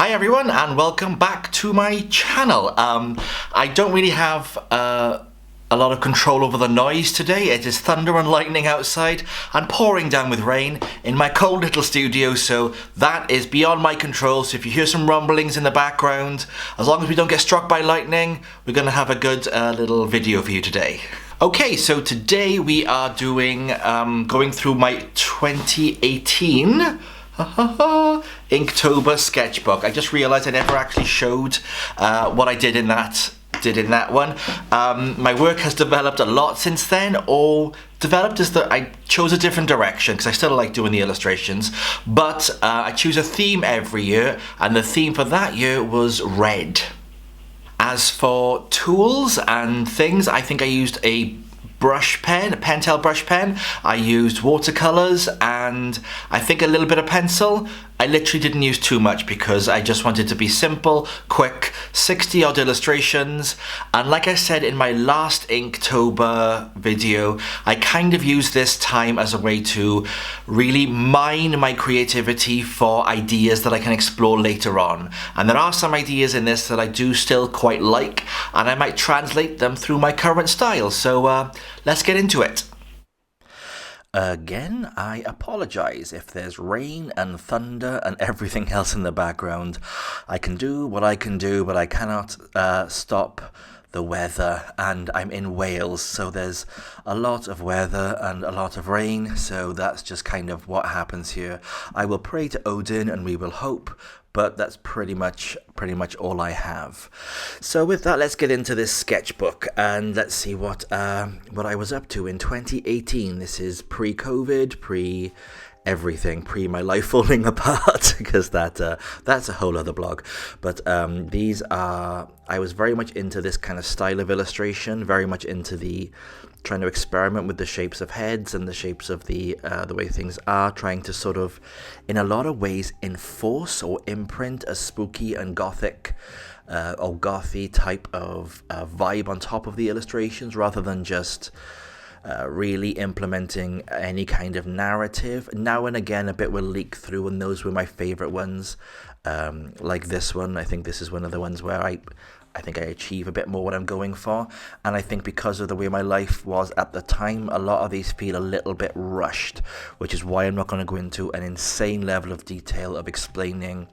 Hi everyone and welcome back to my channel. I don't really have a lot of control over the noise today. It is thunder and lightning outside and pouring down with rain in my cold little studio, so that is beyond my control. So if you hear some rumblings in the background, as long as we don't get struck by lightning, we're going to have a good little video for you today. Okay, so today we are doing going through my 2018 Inktober sketchbook. I just realized I never actually showed what I did in that one. My work has developed a lot since then, or developed is that I chose a different direction because I still like doing the illustrations, but I choose a theme every year, and the theme for that year was red. As for tools and things, I think I used a brush pen, a Pentel brush pen. I used watercolors and I think a little bit of pencil. I literally didn't use too much because I just wanted to be simple, quick, 60 odd illustrations. And like I said in my last Inktober video, I kind of used this time as a way to really mine my creativity for ideas that I can explore later on. And there are some ideas in this that I do still quite like, and I might translate them through my current style. So let's get into it. Again, I apologize if there's rain and thunder and everything else in the background. I can do what I can do, but I cannot stop the weather, and I'm in Wales, so there's a lot of weather and a lot of rain, so that's just kind of what happens here. I will pray to Odin and we will hope, but that's pretty much all I have. So with that, let's get into this sketchbook and let's see what I was up to in 2018. This is pre-COVID, pre-everything, pre my life falling apart, because that's a whole other blog. But I was very much into this kind of style of illustration, very much into trying to experiment with the shapes of heads and the shapes of the way things are, trying to sort of, in a lot of ways, enforce or imprint a spooky and gothic or gothy type of vibe on top of the illustrations, rather than just really implementing any kind of narrative. Now and again a bit will leak through, and those were my favorite ones, like this one. I think this is one of the ones where I think I achieve a bit more what I'm going for, and I think because of the way my life was at the time, a lot of these feel a little bit rushed, which is why I'm not going to go into an insane level of detail of explaining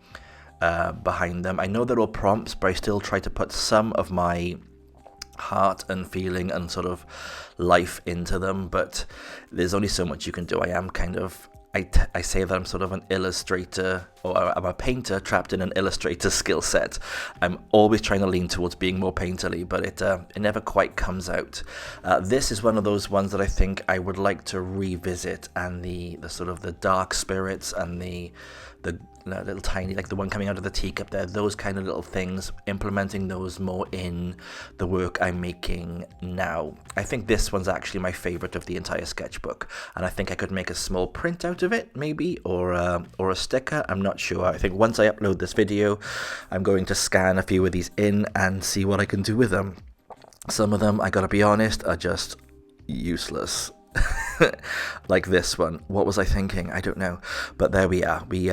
behind them. I know they're all prompts, but I still try to put some of my heart and feeling and sort of life into them, but there's only so much you can do. I say that I'm sort of an illustrator, or I'm a painter trapped in an illustrator skill set. I'm always trying to lean towards being more painterly, but it never quite comes out. This is one of those ones that I think I would like to revisit, and the sort of the dark spirits and the little tiny, like the one coming out of the teacup there, those kind of little things, implementing those more in the work I'm making now. I think this one's actually my favorite of the entire sketchbook, and I think I could make a small print out of it, maybe, or a sticker. I'm not sure. I think once I upload this video, I'm going to scan a few of these in and see what I can do with them. Some of them, I gotta be honest, are just useless. Like this one. What was I thinking? I don't know. But there we are. We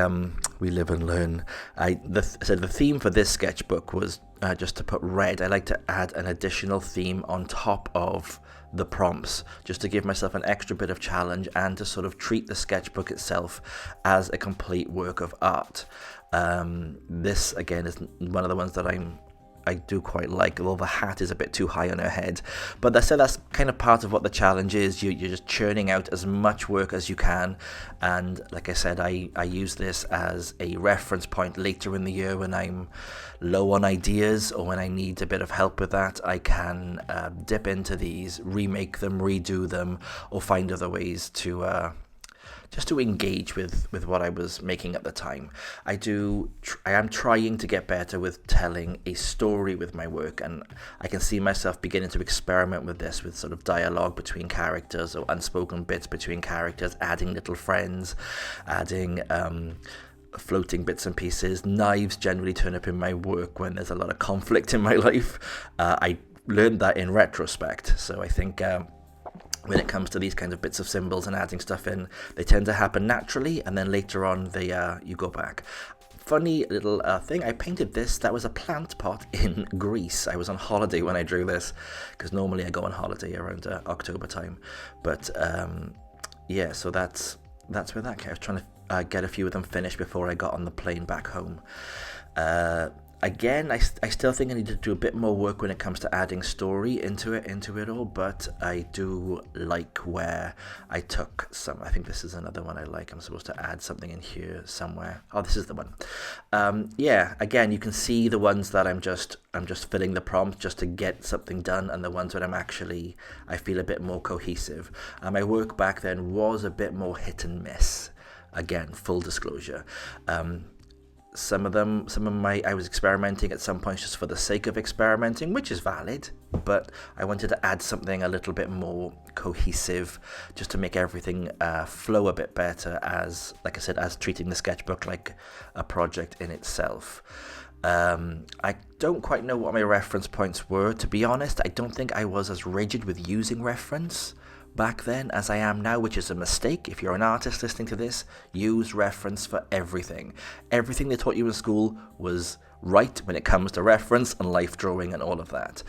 live and learn. So the theme for this sketchbook was just to put red. I like to add an additional theme on top of the prompts, just to give myself an extra bit of challenge and to sort of treat the sketchbook itself as a complete work of art. This again is one of the ones that I do quite like, although the hat is a bit too high on her head. But that's kind of part of what the challenge is. You're just churning out as much work as you can. And like I said, I use this as a reference point later in the year when I'm low on ideas, or when I need a bit of help with that. I can dip into these, remake them, redo them, or find other ways to just to engage with what I was making at the time. I am trying to get better with telling a story with my work, and I can see myself beginning to experiment with this, with sort of dialogue between characters or unspoken bits between characters, adding little friends, adding floating bits and pieces. Knives generally turn up in my work when there's a lot of conflict in my life. I learned that in retrospect, so I think when it comes to these kinds of bits of symbols and adding stuff in, they tend to happen naturally, and then later on you go back. funny little thing. I painted this. That was a plant pot in Greece. I was on holiday when I drew this, because normally I go on holiday around October time. But yeah, so that's where that came. I was trying to get a few of them finished before I got on the plane back home. Again, I still think I need to do a bit more work when it comes to adding story into it all, but I do like where I took some. I think this is another one I like. I'm supposed to add something in here somewhere. Oh, this is the one. Yeah, again, you can see the ones that I'm just filling the prompt just to get something done, and the ones that I feel a bit more cohesive. My work back then was a bit more hit and miss. Again, full disclosure. Some of I was experimenting at some points just for the sake of experimenting, which is valid, but I wanted to add something a little bit more cohesive, just to make everything flow a bit better, as, like I said, as treating the sketchbook like a project in itself. I don't quite know what my reference points were, to be honest. I don't think I was as rigid with using reference back then as I am now, which is a mistake. If you're an artist listening to this, use reference for everything. Everything they taught you in school was right when it comes to reference and life drawing and all of that.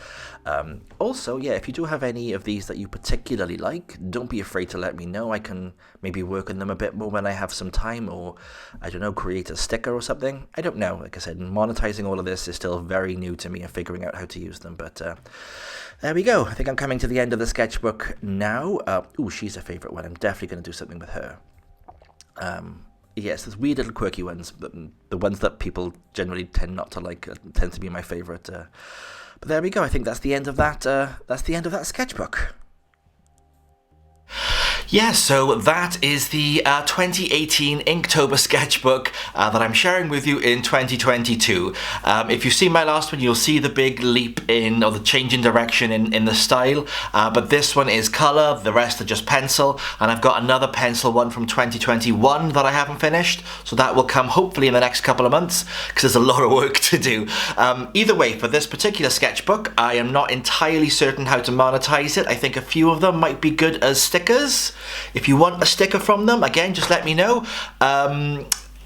Also, yeah, if you do have any of these that you particularly like, don't be afraid to let me know. I can maybe work on them a bit more when I have some time, or, I don't know, create a sticker or something. I don't know. Like I said, monetizing all of this is still very new to me and figuring out how to use them, but there we go. I think I'm coming to the end of the sketchbook now. She's a favourite one. I'm definitely going to do something with her. Yes, there's weird little quirky ones, but the ones that people generally tend not to like tend to be my favourite. But there we go. I think that's the end of that. That's the end of that sketchbook. Yeah, so that is the 2018 Inktober sketchbook that I'm sharing with you in 2022. If you've seen my last one, you'll see the big leap in, or the change in direction in the style, but this one is colour, the rest are just pencil, and I've got another pencil one from 2021 that I haven't finished, so that will come hopefully in the next couple of months, because there's a lot of work to do. Either way, for this particular sketchbook, I am not entirely certain how to monetize it. I think a few of them might be good as stickers. If you want a sticker from them, again, just let me know.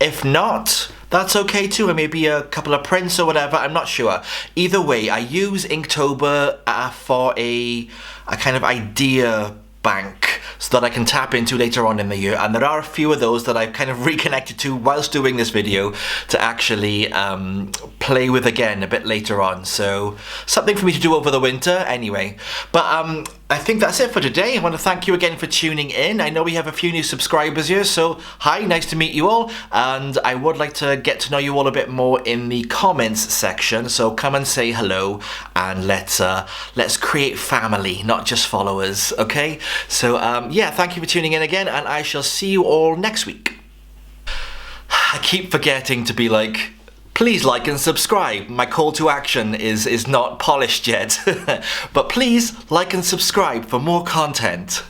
If not, that's okay too, or maybe a couple of prints or whatever, I'm not sure. Either way, I use Inktober for a kind of idea bank so that I can tap into later on in the year, and there are a few of those that I've kind of reconnected to whilst doing this video to actually play with again a bit later on, so something for me to do over the winter anyway. But I think that's it for today. I want to thank you again for tuning in. I know we have a few new subscribers here, so hi, nice to meet you all, and I would like to get to know you all a bit more in the comments section, so come and say hello, and let's create family, not just followers, okay? So yeah, thank you for tuning in again, and I shall see you all next week. I keep forgetting to be like, please like and subscribe. My call to action is not polished yet. But please like and subscribe for more content.